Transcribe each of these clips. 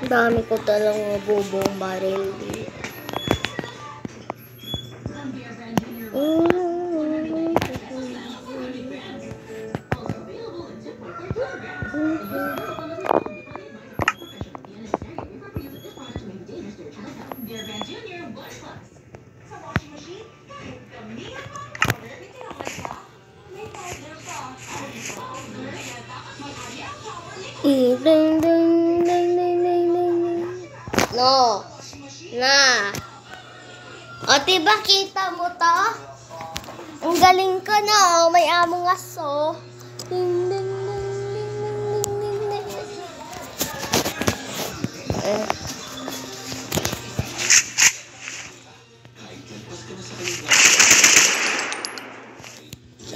Dami ko talagang bubong baril. No. Na. O, diba kita mo to? Ang galing ka na, oh. May among aso.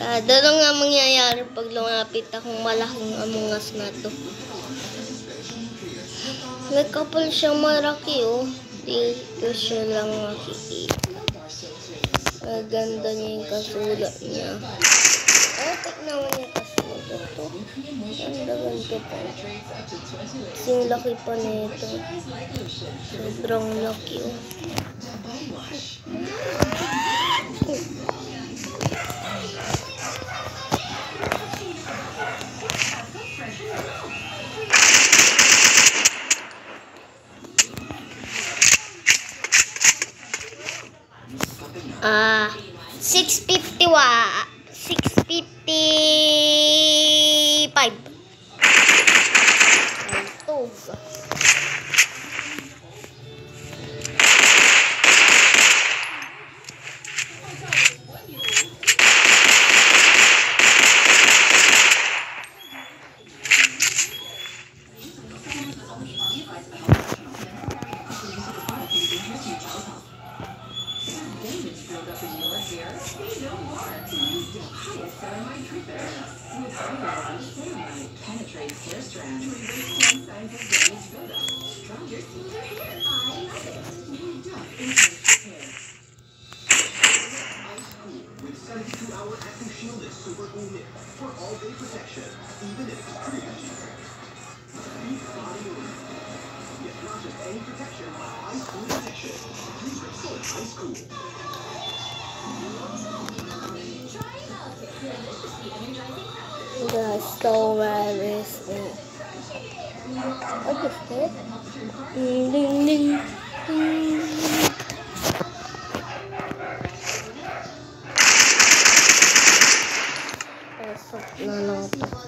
Ano nga mangyayari pag lumapit akong malaking among as na to? May kapal siyang maraki, oh. Dito siya lang makikita. Maganda niya yung kasulat niya. Tignan mo niya yung kasulat to. Ganda pa. Kasing laki pa nito. Sobrang laki, oh. Ah, 655. Ito. That's so embarrassing. What is it? Ding ding ding. Pasok na lang ito.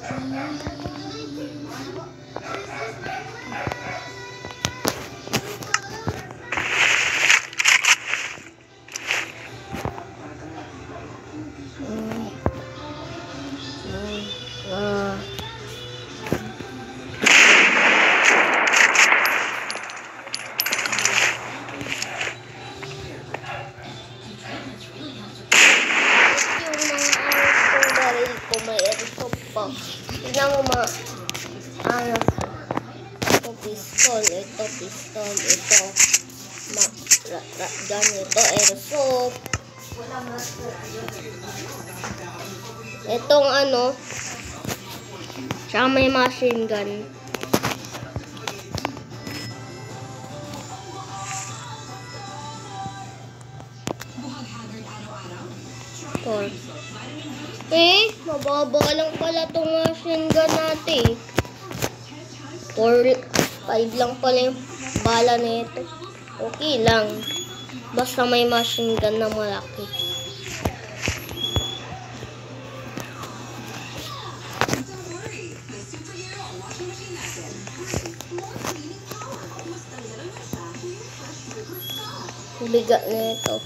Tignan mo mga ano, ito pistol, ito ganito, airsoft, itong ano, tsaka may machine gun. Mababa lang pala itong machine gun natin. 4-5 lang pala yung bala nito. Okay lang. Basta may machine gun na malaki. Bigat nito.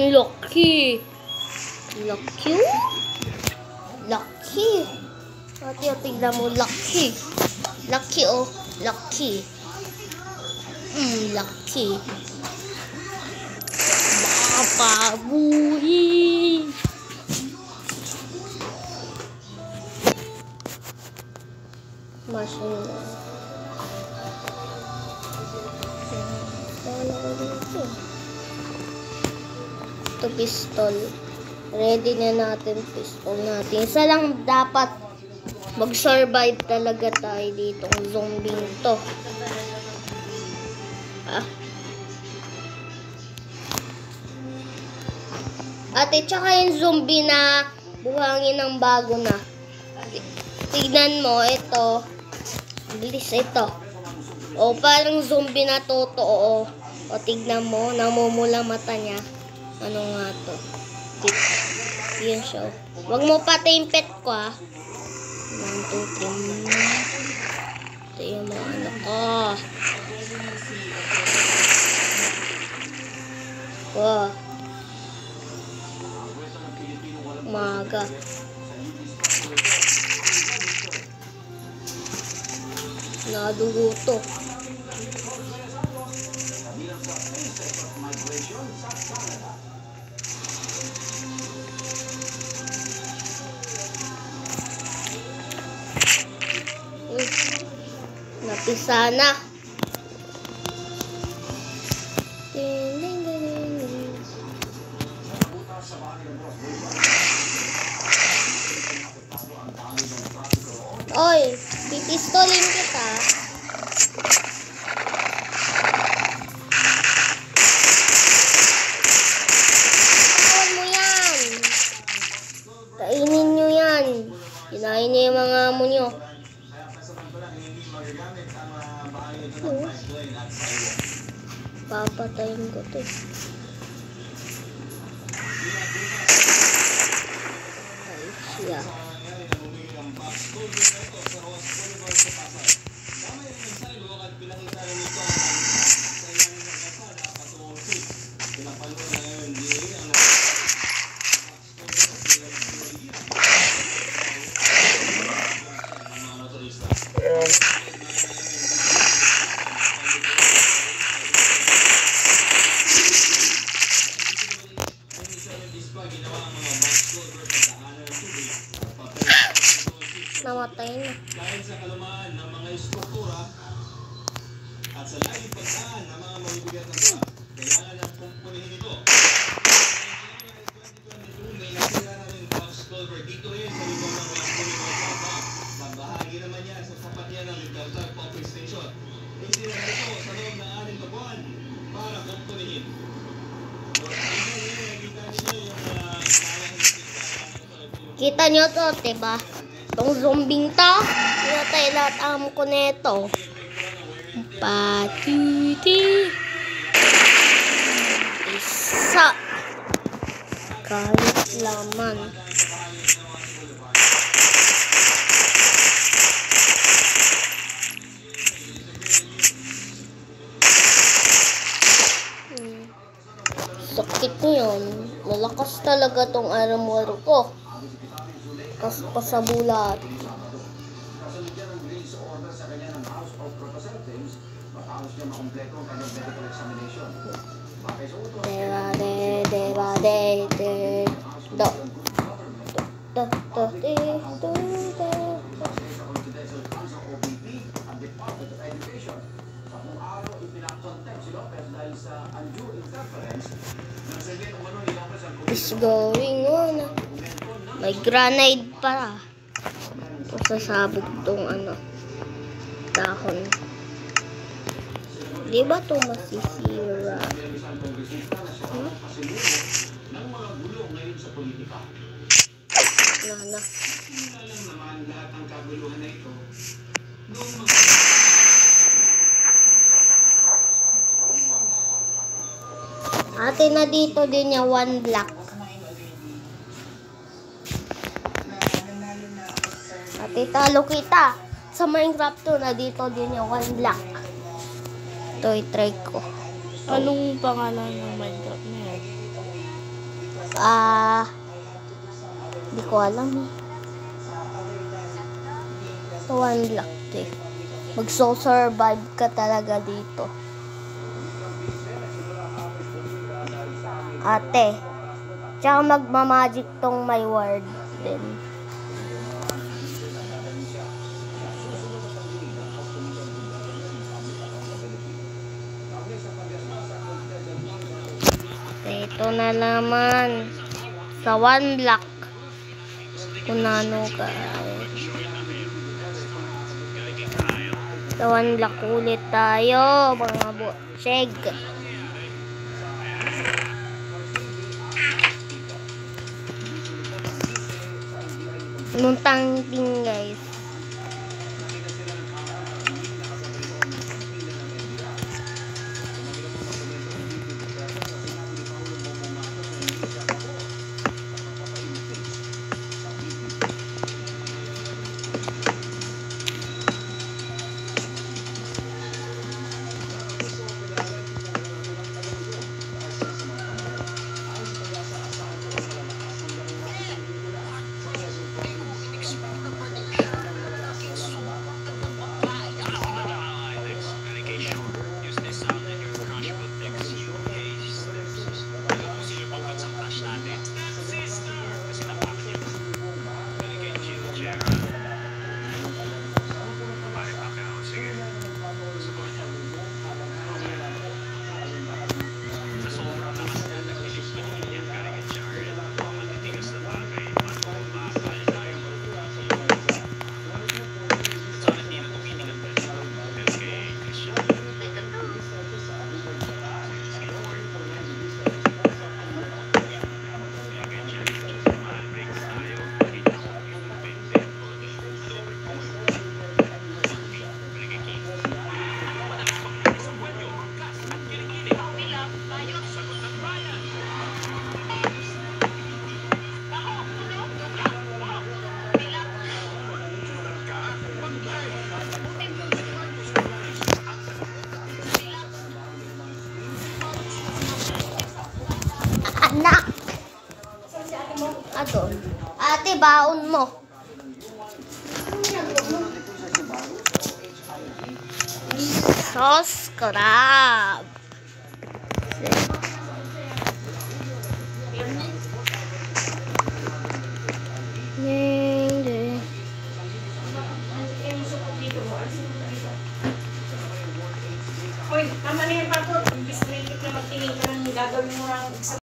Lucky. Ate, tignan mo, lucky. Lucky, oh. Lucky. Lucky. Pabuhi. Machine gun. Wala ko dito. Ito pistol. Ready na natin pistol natin. Isa lang dapat mag-survive talaga tayo ditong zombie to. Ate, tsaka yung zombie na buhangin ng bago na. Tignan mo, ito. Bilis ito. O, parang zombie na totoo. O, tignan mo, namumula mata niya. Ano nga to? Yun siya. Huwag mo pati yung pet ko, ha. 1, 2, 3. Ito yung mga ano ko. Wow. Maga. Nadugo to. Napisa na. Oy, pipistolin kita. Kawan mo yan. Kainin nyo yan. Kinain niyo yung mga amo nyo. Papatayin ko to. Ay, siya. Namatay na. Dahil sa kalumaan ng mga istruktura at sa laging pagdaan ng mga mabibigat na buwan, kailangan ng kumpunihin ito. May nasira na rin box culvert dito rin sa lugar ng West Pilipinas. Magbahagi naman yan sa sapat yan ng Libertad Pumping Station. Isira ito sa loob ng 6 na buwan para kumpunihin. Kita nyo to, diba? Itong zombing to, pinatay lahat amo ko neto. Patiti. Isa. Kahit laman. Sakit yun. Malakas talaga tong armor ko. Kas pa sa bulat. It's going on. May grenade pa. Sasabog tong ano, dahon. Di ba ito masisira? Na. Ate, na dito din niya 1 block. Ate, talo kita. Sa Minecraft to, na dito din niya 1 block. Ito, i-try ko. Anong pangalan ng Minecraft na yan? Di ko alam eh. Ito 1 block eh. Magso-survive ka talaga dito. Ate. Tsaka magmamagic tong may word din. Ito na naman. Sa 1 block. Kung ano ka. Sa 1 block ulit tayo. Mga botseg. Muntang ting guys. Anak! Ato. Ate, baon mo. Sauce crab. Hoy, tama na yan, Pato. Imbis na ikip na magtingin ka ng gagawin mo ng exam